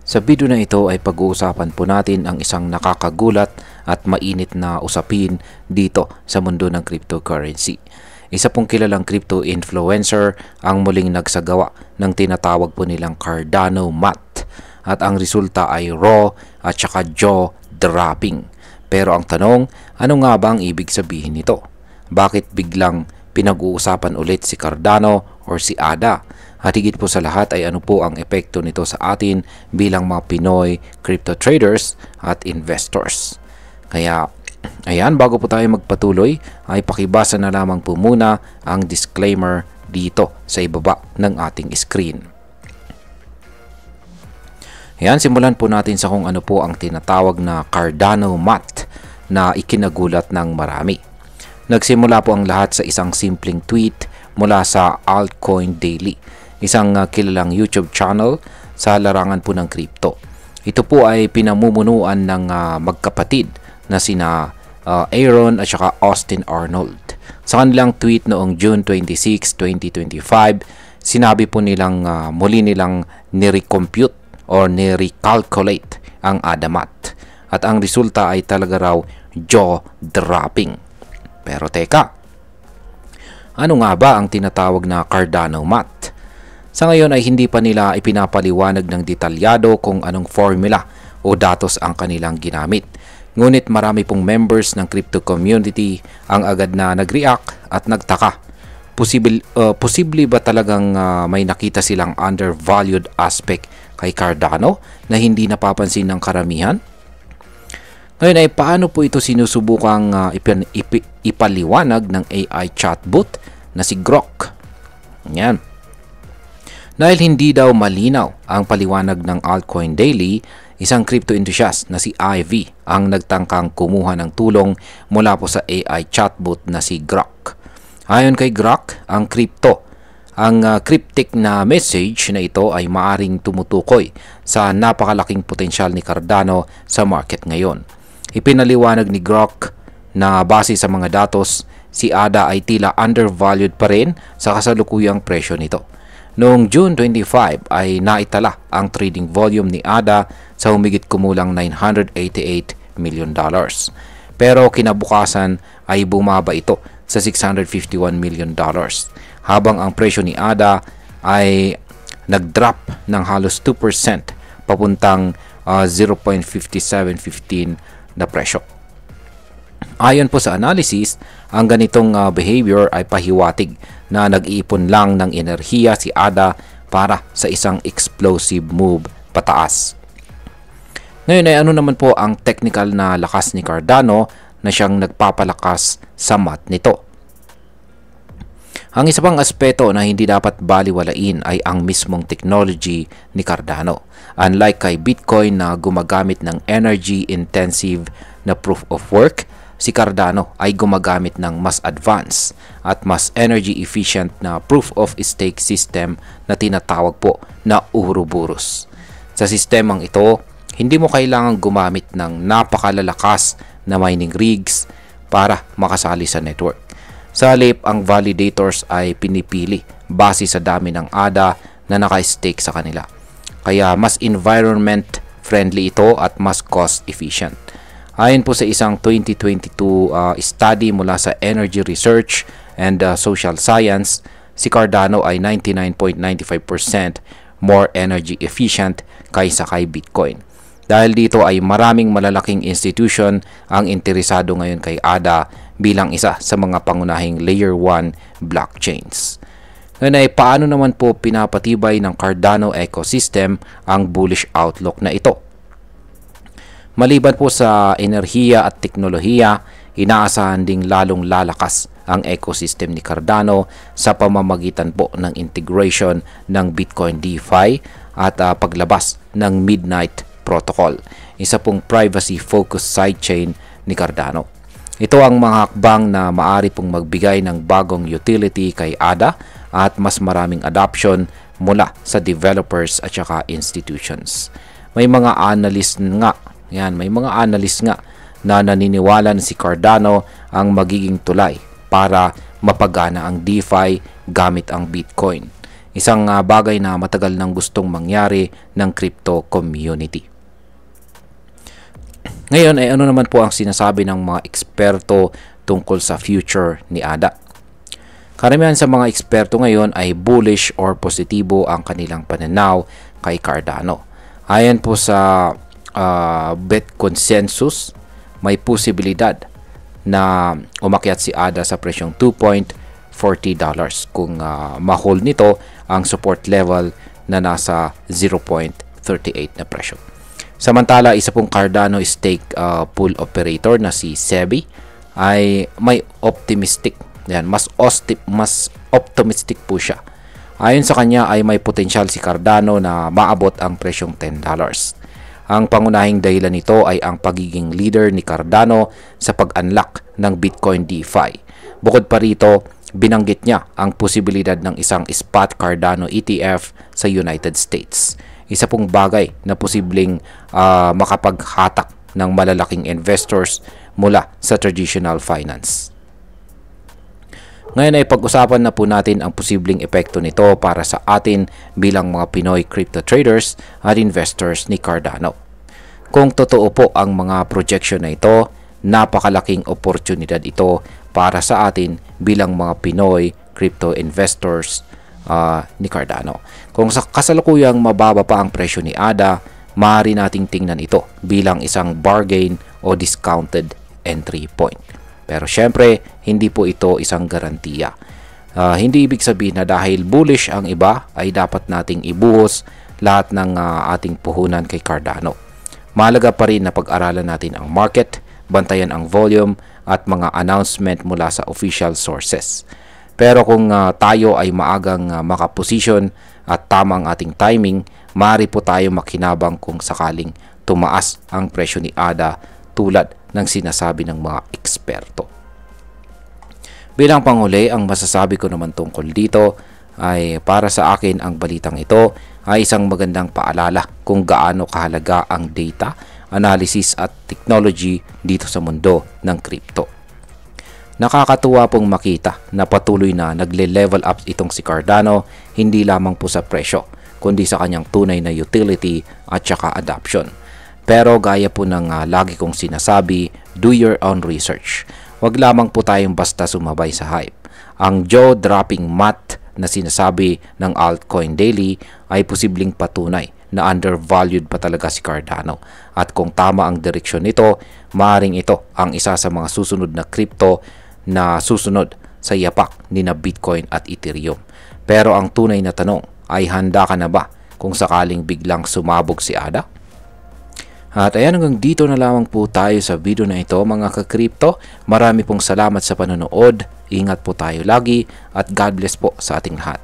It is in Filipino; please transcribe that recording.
Sa video na ito ay pag-uusapan po natin ang isang nakakagulat at mainit na usapin dito sa mundo ng cryptocurrency. Isa pong kilalang crypto influencer ang muling nagsagawa ng tinatawag po nilang Cardano Math at ang resulta ay raw at saka jaw dropping. Pero ang tanong, ano nga ba ang ibig sabihin nito? Bakit biglang pinag-uusapan ulit si Cardano or si ADA? At higit po sa lahat ay ano po ang epekto nito sa atin bilang mga Pinoy crypto traders at investors. Kaya ayan, bago po tayo magpatuloy ay pakibasa na lamang po muna ang disclaimer dito sa ibaba ng ating screen. Ayan, simulan po natin sa kung ano po ang tinatawag na Cardano Math na ikinagulat ng marami. Nagsimula po ang lahat sa isang simpleng tweet mula sa Altcoin Daily, isang kilalang YouTube channel sa larangan po ng crypto. Ito po ay pinamumunuan ng magkapatid na sina Aaron at saka Austin Arnold. Sa kanilang tweet noong June 26, 2025, sinabi po nilang muli nilang nirecompute or nirecalculate ang ADA Math. At ang resulta ay talaga raw jaw dropping. Pero teka, ano nga ba ang tinatawag na Cardano Math? Sa ngayon ay hindi pa nila ipinapaliwanag ng detalyado kung anong formula o datos ang kanilang ginamit. Ngunit marami pong members ng crypto community ang agad na nag-react at nagtaka. Posible ba talagang may nakita silang undervalued aspect kay Cardano na hindi napapansin ng karamihan? Ngayon ay paano po ito sinusubukang ipaliwanag ng AI chatbot na si Grok? Yan. Dahil hindi daw malinaw ang paliwanag ng Altcoin Daily, isang crypto enthusiast na si Ivy ang nagtangkang kumuha ng tulong mula po sa AI chatbot na si Grok. Ayon kay Grok, ang cryptic na message na ito ay maaring tumutukoy sa napakalaking potensyal ni Cardano sa market ngayon. Ipinaliwanag ni Grok na base sa mga datos, si ADA ay tila undervalued pa rin sa kasalukuyang presyo nito. Noong June 25 ay naitala ang trading volume ni ADA sa humigit kumulang $988 million. Pero kinabukasan ay bumaba ito sa $651 million, habang ang presyo ni ADA ay nag-drop ng halos 2% papuntang 0.5715 na presyo. Ayon po sa analysis, ang ganitong behavior ay pahiwatig na nag-iipon lang ng enerhiya si ADA para sa isang explosive move pataas. Ngayon ay ano naman po ang technical na lakas ni Cardano na siyang nagpapalakas sa math nito? Ang isa pang aspeto na hindi dapat baliwalain ay ang mismong technology ni Cardano. Unlike kay Bitcoin na gumagamit ng energy-intensive na proof of work, si Cardano ay gumagamit ng mas advanced at mas energy-efficient na proof of stake system na tinatawag po na Ouroboros. Sa sistemang ito, hindi mo kailangang gumamit ng napakalalakas na mining rigs para makasali sa network. Sa halip, ang validators ay pinipili base sa dami ng ADA na naka-stake sa kanila. Kaya mas environment friendly ito at mas cost efficient. Ayon po sa isang 2022 study mula sa Energy Research and Social Science, si Cardano ay 99.95% more energy efficient kaysa kay Bitcoin. Dahil dito ay maraming malalaking institution ang interesado ngayon kay ADA bilang isa sa mga pangunahing Layer 1 blockchains. Ngayon ay paano naman po pinapatibay ng Cardano ecosystem ang bullish outlook na ito? Maliban po sa enerhiya at teknolohiya, inaasahan ding lalong lalakas ang ecosystem ni Cardano sa pamamagitan po ng integration ng Bitcoin DeFi at paglabas ng Midnight Protocol, isa pong privacy-focused sidechain ni Cardano. Ito ang mga hakbang na maaari pong magbigay ng bagong utility kay ADA at mas maraming adoption mula sa developers at saka institutions. May mga analyst nga na naniniwala na si Cardano ang magiging tulay para mapagana ang DeFi gamit ang Bitcoin. Isang bagay na matagal nang gustong mangyari ng crypto community. Ngayon ay ano naman po ang sinasabi ng mga eksperto tungkol sa future ni ADA? Karamihan sa mga eksperto ngayon ay bullish or positibo ang kanilang pananaw kay Cardano. Ayon po sa Bet Consensus, may posibilidad na umakyat si ADA sa presyong $2.40 kung ma-hold nito ang support level na nasa 0.38 na presyo. Samantala, isa pong Cardano stake pool operator na si SEBI ay may optimistic. Yan, mas optimistic po siya. Ayon sa kanya ay may potensyal si Cardano na maabot ang presyong $10. Ang pangunahing dahilan nito ay ang pagiging leader ni Cardano sa pag-unlock ng Bitcoin DeFi. Bukod pa rito, binanggit niya ang posibilidad ng isang spot Cardano ETF sa United States. Isa pong bagay na posibleng makapaghatak ng malalaking investors mula sa traditional finance. Ngayon ay pag-usapan na po natin ang posibleng epekto nito para sa atin bilang mga Pinoy crypto traders at investors ni Cardano. Kung totoo po ang mga projection na ito, napakalaking oportunidad ito para sa atin bilang mga Pinoy crypto investors ni Cardano. Kung sa kasalukuyang mababa pa ang presyo ni ADA, maaari nating tingnan ito bilang isang bargain o discounted entry point. Pero syempre, hindi po ito isang garantiya. Hindi ibig sabihin na dahil bullish ang iba ay dapat nating ibuhos lahat ng ating puhunan kay Cardano. Mahalaga pa rin na pag-aralan natin ang market, bantayan ang volume at mga announcement mula sa official sources. Pero kung tayo ay maagang makaposisyon at tama ang ating timing, maaari po tayo makinabang kung sakaling tumaas ang presyo ni ADA tulad ng sinasabi ng mga eksperto. Bilang panghuli, ang masasabi ko naman tungkol dito ay para sa akin ang balitang ito ay isang magandang paalala kung gaano kahalaga ang data, analysis at technology dito sa mundo ng crypto. Nakakatuwa pong makita na patuloy na nagle-level up itong si Cardano hindi lamang po sa presyo kundi sa kanyang tunay na utility at saka adoption. Pero gaya po ng lagi kong sinasabi, do your own research. Huwag lamang po tayong basta sumabay sa hype. Ang jaw-dropping math na sinasabi ng Altcoin Daily ay posibleng patunay na undervalued pa talaga si Cardano. At kung tama ang direksyon nito, maaaring ito ang isa sa mga susunod na crypto na susunod sa yapak ni na Bitcoin at Ethereum. Pero ang tunay na tanong ay handa ka na ba kung sakaling biglang sumabog si ADA? At ayan, hanggang dito na lamang po tayo sa video na ito mga ka-crypto. Marami pong salamat sa panonood. Ingat po tayo lagi at God bless po sa ating lahat.